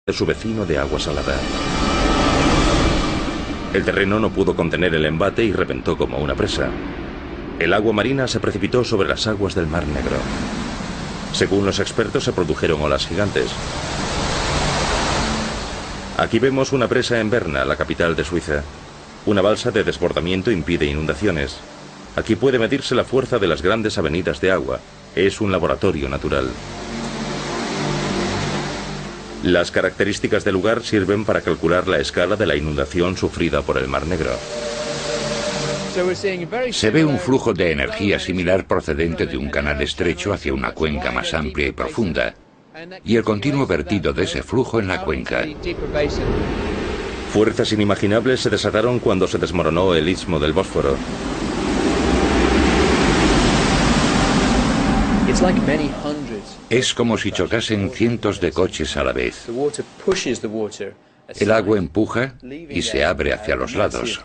de su vecino de agua salada. El terreno no pudo contener el embate y reventó como una presa. El agua marina se precipitó sobre las aguas del Mar Negro. Según los expertos, se produjeron olas gigantes. Aquí vemos una presa en Berna, la capital de Suiza. Una balsa de desbordamiento impide inundaciones. Aquí puede medirse la fuerza de las grandes avenidas de agua. Es un laboratorio natural. Las características del lugar sirven para calcular la escala de la inundación sufrida por el Mar Negro. Se ve un flujo de energía similar procedente de un canal estrecho hacia una cuenca más amplia y profunda, y el continuo vertido de ese flujo en la cuenca. Fuerzas inimaginables se desataron cuando se desmoronó el istmo del Bósforo. Es como si chocasen cientos de coches a la vez. El agua empuja y se abre hacia los lados,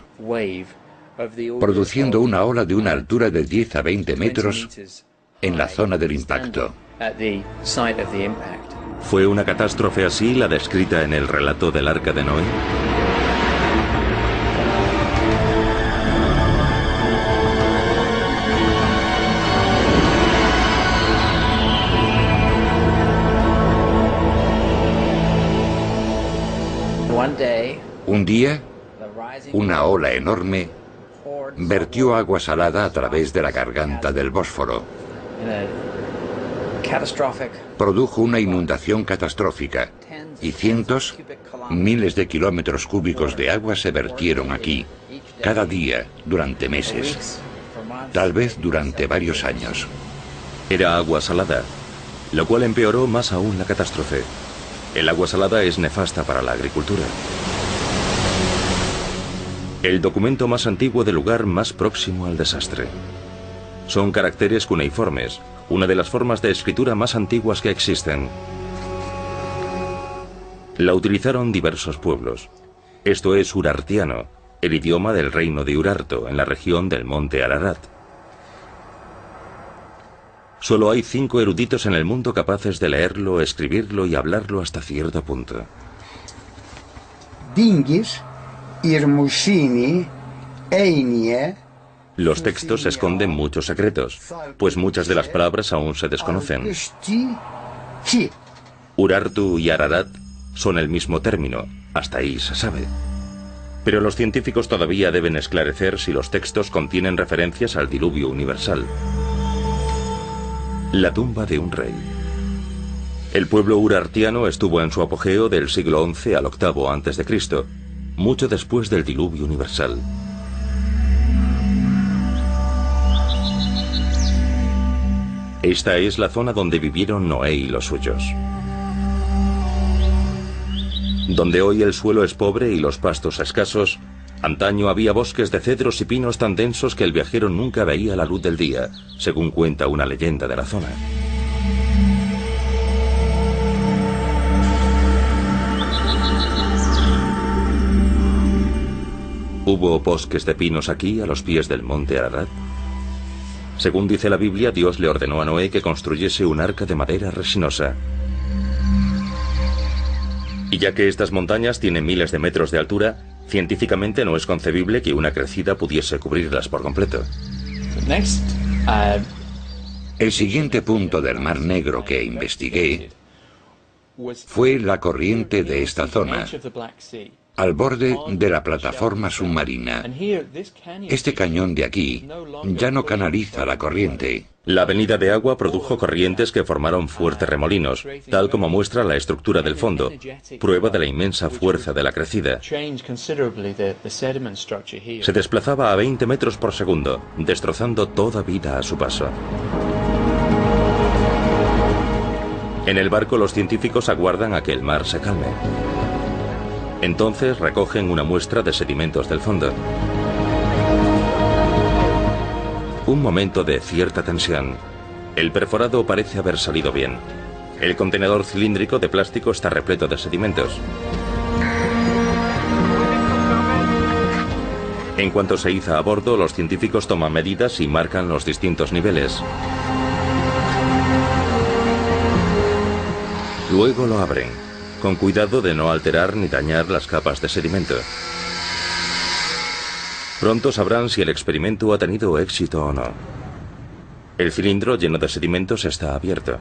produciendo una ola de una altura de 10 a 20 metros en la zona del impacto. ¿Fue una catástrofe así la descrita en el relato del Arca de Noé? Un día, una ola enorme vertió agua salada a través de la garganta del Bósforo. Produjo una inundación catastrófica y cientos, miles de kilómetros cúbicos de agua se vertieron aquí, cada día, durante meses, tal vez durante varios años. Era agua salada, lo cual empeoró más aún la catástrofe. El agua salada es nefasta para la agricultura. El documento más antiguo del lugar más próximo al desastre. Son caracteres cuneiformes, una de las formas de escritura más antiguas que existen. La utilizaron diversos pueblos. Esto es urartiano, el idioma del reino de Urarto, en la región del monte Ararat. Solo hay 5 eruditos en el mundo capaces de leerlo, escribirlo y hablarlo hasta cierto punto. Dingis, Irmushini, Einie. Los textos esconden muchos secretos, pues muchas de las palabras aún se desconocen. Urartu y Ararat son el mismo término, hasta ahí se sabe. Pero los científicos todavía deben esclarecer si los textos contienen referencias al diluvio universal. La tumba de un rey. El pueblo urartiano estuvo en su apogeo del siglo XI al VIII a.C., mucho después del diluvio universal. Esta es la zona donde vivieron Noé y los suyos. Donde hoy el suelo es pobre y los pastos escasos, antaño había bosques de cedros y pinos tan densos que el viajero nunca veía la luz del día, según cuenta una leyenda de la zona. ¿Hubo bosques de pinos aquí, a los pies del monte Ararat? Según dice la Biblia, Dios le ordenó a Noé que construyese un arca de madera resinosa. Y ya que estas montañas tienen miles de metros de altura, científicamente no es concebible que una crecida pudiese cubrirlas por completo. El siguiente punto del Mar Negro que investigué fue la corriente de esta zona, al borde de la plataforma submarina. Este cañón de aquí ya no canaliza la corriente. La avenida de agua produjo corrientes que formaron fuertes remolinos, tal como muestra la estructura del fondo, prueba de la inmensa fuerza de la crecida. Se desplazaba a 20 metros por segundo, destrozando toda vida a su paso. En el barco los científicos aguardan a que el mar se calme. Entonces recogen una muestra de sedimentos del fondo. Un momento de cierta tensión. El perforado parece haber salido bien. El contenedor cilíndrico de plástico está repleto de sedimentos. En cuanto se iza a bordo, los científicos toman medidas y marcan los distintos niveles. Luego lo abren. con cuidado de no alterar ni dañar las capas de sedimento. Pronto sabrán si el experimento ha tenido éxito o no. El cilindro lleno de sedimentos está abierto.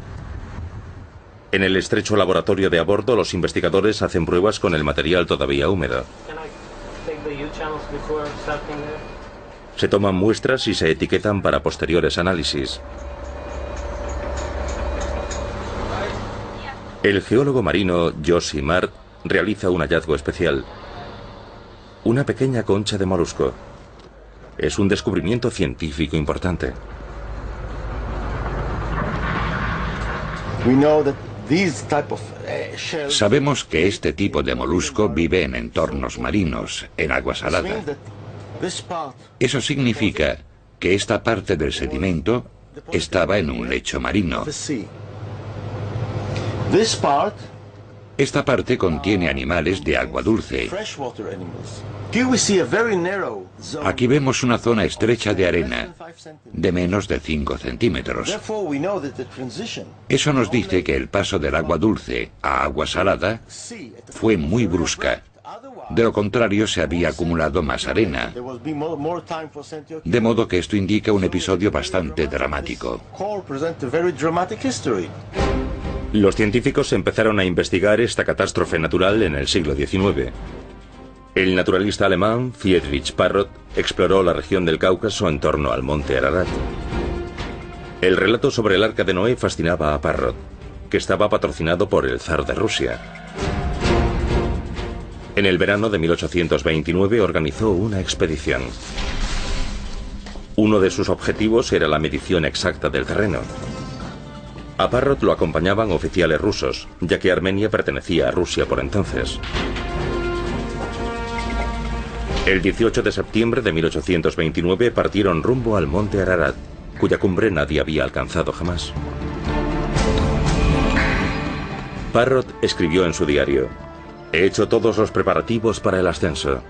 En el estrecho laboratorio de a bordo, los investigadores hacen pruebas con el material todavía húmedo. Se toman muestras y se etiquetan para posteriores análisis. El geólogo marino Joshi Mart realiza un hallazgo especial. Una pequeña concha de molusco. Es un descubrimiento científico importante. Sabemos que este tipo de molusco vive en entornos marinos, en agua salada. Eso significa que esta parte del sedimento estaba en un lecho marino. Esta parte contiene animales de agua dulce. Aquí vemos una zona estrecha de arena, de menos de 5 centímetros. Eso nos dice que el paso del agua dulce a agua salada fue muy brusca. De lo contrario, se había acumulado más arena. De modo que esto indica un episodio bastante dramático. Los científicos empezaron a investigar esta catástrofe natural en el siglo XIX. El naturalista alemán Friedrich Parrot exploró la región del Cáucaso en torno al monte Ararat. El relato sobre el Arca de Noé fascinaba a Parrot, que estaba patrocinado por el zar de Rusia. En el verano de 1829 organizó una expedición. Uno de sus objetivos era la medición exacta del terreno. A Parrot lo acompañaban oficiales rusos, ya que Armenia pertenecía a Rusia por entonces. El 18 de septiembre de 1829 partieron rumbo al monte Ararat, cuya cumbre nadie había alcanzado jamás. Parrot escribió en su diario: «He hecho todos los preparativos para el ascenso.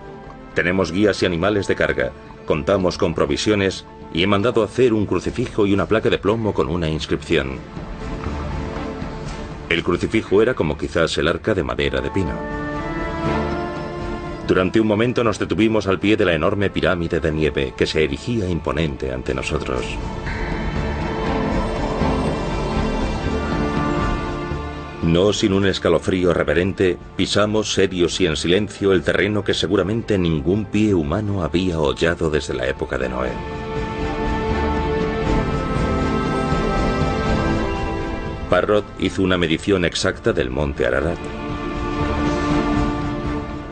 Tenemos guías y animales de carga, contamos con provisiones y he mandado hacer un crucifijo y una placa de plomo con una inscripción». El crucifijo era como quizás el arca de madera de pino. Durante un momento nos detuvimos al pie de la enorme pirámide de nieve que se erigía imponente ante nosotros. No sin un escalofrío reverente, pisamos serios y en silencio el terreno que seguramente ningún pie humano había hollado desde la época de Noé. Parrot hizo una medición exacta del monte Ararat.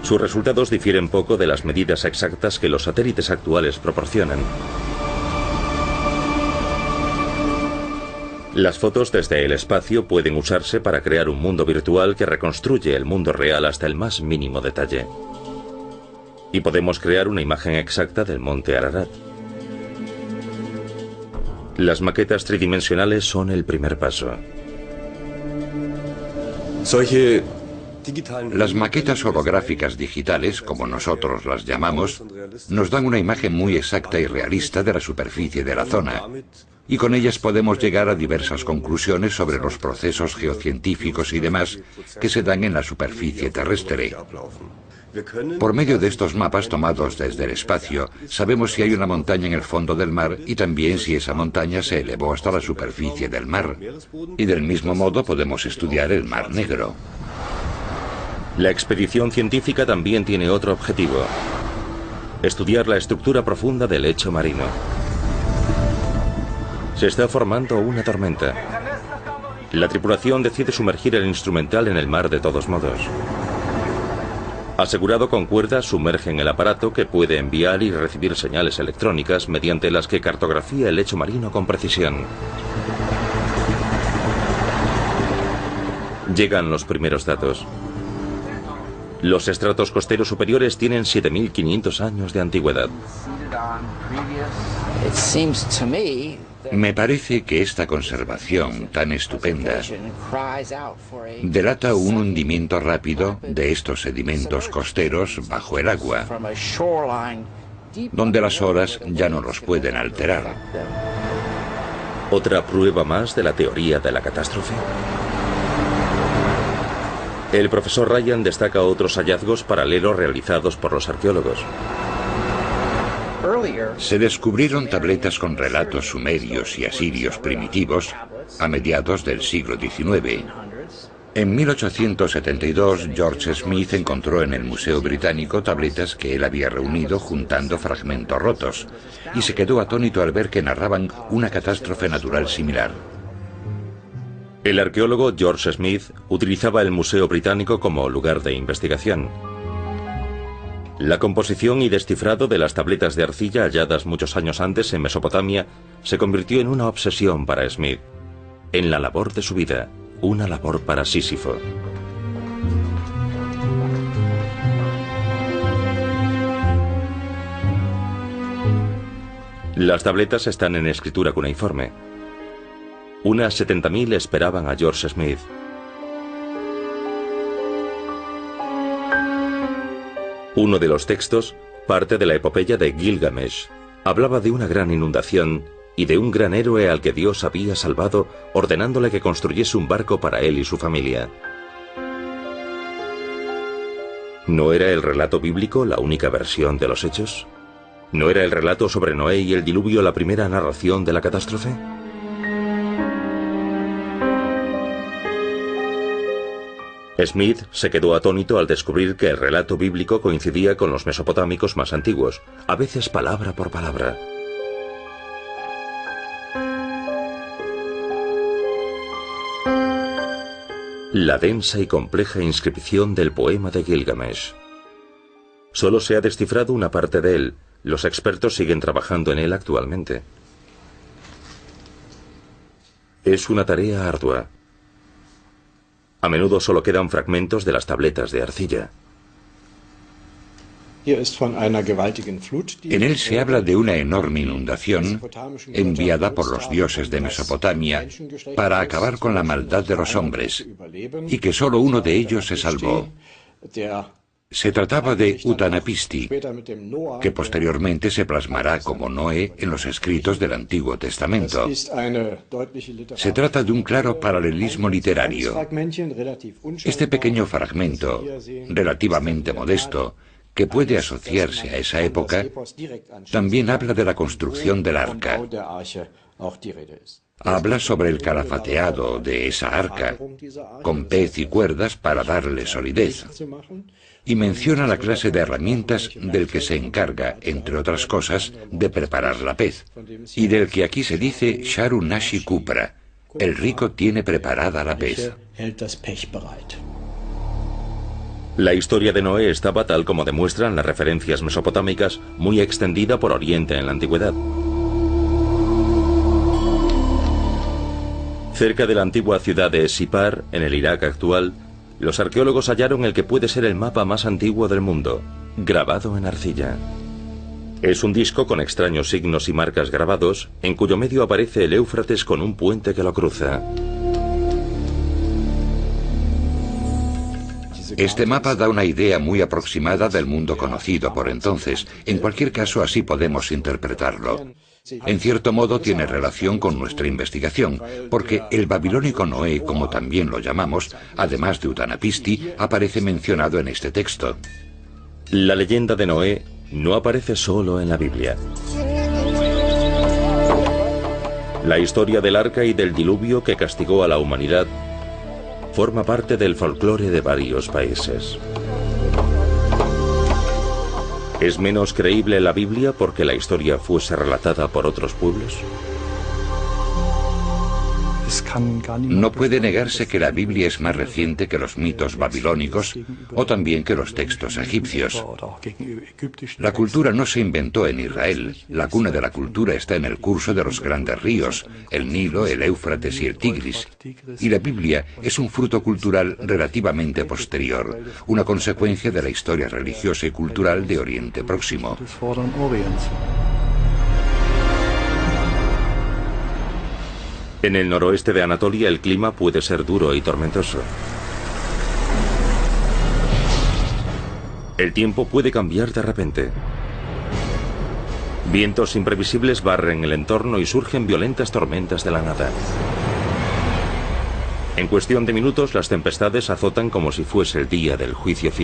Sus resultados difieren poco de las medidas exactas que los satélites actuales proporcionan. Las fotos desde el espacio pueden usarse para crear un mundo virtual que reconstruye el mundo real hasta el más mínimo detalle. Y podemos crear una imagen exacta del monte Ararat. Las maquetas tridimensionales son el primer paso. Las maquetas holográficas digitales, como nosotros las llamamos, nos dan una imagen muy exacta y realista de la superficie de la zona, y con ellas podemos llegar a diversas conclusiones sobre los procesos geocientíficos y demás que se dan en la superficie terrestre. Por medio de estos mapas tomados desde el espacio, sabemos si hay una montaña en el fondo del mar y también si esa montaña se elevó hasta la superficie del mar. Y del mismo modo podemos estudiar el Mar Negro. La expedición científica también tiene otro objetivo: estudiar la estructura profunda del lecho marino. Se está formando una tormenta. La tripulación decide sumergir el instrumental en el mar de todos modos. Asegurado con cuerdas, sumergen el aparato que puede enviar y recibir señales electrónicas mediante las que cartografía el lecho marino con precisión. Llegan los primeros datos. Los estratos costeros superiores tienen 7.500 años de antigüedad. Me parece que esta conservación tan estupenda delata un hundimiento rápido de estos sedimentos costeros bajo el agua, donde las olas ya no los pueden alterar. ¿Otra prueba más de la teoría de la catástrofe? El profesor Ryan destaca otros hallazgos paralelos realizados por los arqueólogos. Se descubrieron tabletas con relatos sumerios y asirios primitivos a mediados del siglo XIX. En 1872, George Smith encontró en el Museo Británico tabletas que él había reunido juntando fragmentos rotos, y se quedó atónito al ver que narraban una catástrofe natural similar. El arqueólogo George Smith utilizaba el Museo Británico como lugar de investigación. La composición y descifrado de las tabletas de arcilla halladas muchos años antes en Mesopotamia se convirtió en una obsesión para Smith, en la labor de su vida, una labor para Sísifo. Las tabletas están en escritura cuneiforme. Unas 70.000 esperaban a George Smith. Uno de los textos, parte de la epopeya de Gilgamesh, hablaba de una gran inundación y de un gran héroe al que Dios había salvado, ordenándole que construyese un barco para él y su familia. ¿No era el relato bíblico la única versión de los hechos? ¿No era el relato sobre Noé y el diluvio la primera narración de la catástrofe? Smith se quedó atónito al descubrir que el relato bíblico coincidía con los mesopotámicos más antiguos, a veces palabra por palabra. La densa y compleja inscripción del poema de Gilgamesh. Solo se ha descifrado una parte de él. Los expertos siguen trabajando en él actualmente. Es una tarea ardua. A menudo solo quedan fragmentos de las tabletas de arcilla. En él se habla de una enorme inundación enviada por los dioses de Mesopotamia para acabar con la maldad de los hombres, y que solo uno de ellos se salvó. Se trataba de Utanapisti, que posteriormente se plasmará como Noé en los escritos del Antiguo Testamento. Se trata de un claro paralelismo literario. Este pequeño fragmento, relativamente modesto, que puede asociarse a esa época, también habla de la construcción del arca. Habla sobre el calafateado de esa arca, con pez y cuerdas para darle solidez, y menciona la clase de herramientas del que se encarga, entre otras cosas, de preparar la pez, y del que aquí se dice Sharu Nashi Kupra, el rico tiene preparada la pez. La historia de Noé estaba, tal como demuestran las referencias mesopotámicas, muy extendida por Oriente en la antigüedad. Cerca de la antigua ciudad de Sipar, en el Irak actual, los arqueólogos hallaron el que puede ser el mapa más antiguo del mundo, grabado en arcilla. Es un disco con extraños signos y marcas grabados, en cuyo medio aparece el Éufrates con un puente que lo cruza. Este mapa da una idea muy aproximada del mundo conocido por entonces. En cualquier caso, así podemos interpretarlo. En cierto modo tiene relación con nuestra investigación, porque el babilónico Noé, como también lo llamamos, además de Utanapisti, aparece mencionado en este texto. La leyenda de Noé no aparece solo en la Biblia. La historia del arca y del diluvio que castigó a la humanidad forma parte del folclore de varios países. ¿Es menos creíble la Biblia porque la historia fuese relatada por otros pueblos? No puede negarse que la Biblia es más reciente que los mitos babilónicos o también que los textos egipcios. La cultura no se inventó en Israel. La cuna de la cultura está en el curso de los grandes ríos, el Nilo, el Éufrates y el Tigris. Y la Biblia es un fruto cultural relativamente posterior, una consecuencia de la historia religiosa y cultural de Oriente Próximo. En el noroeste de Anatolia el clima puede ser duro y tormentoso. El tiempo puede cambiar de repente. Vientos imprevisibles barren el entorno y surgen violentas tormentas de la nada. En cuestión de minutos, las tempestades azotan como si fuese el día del juicio final.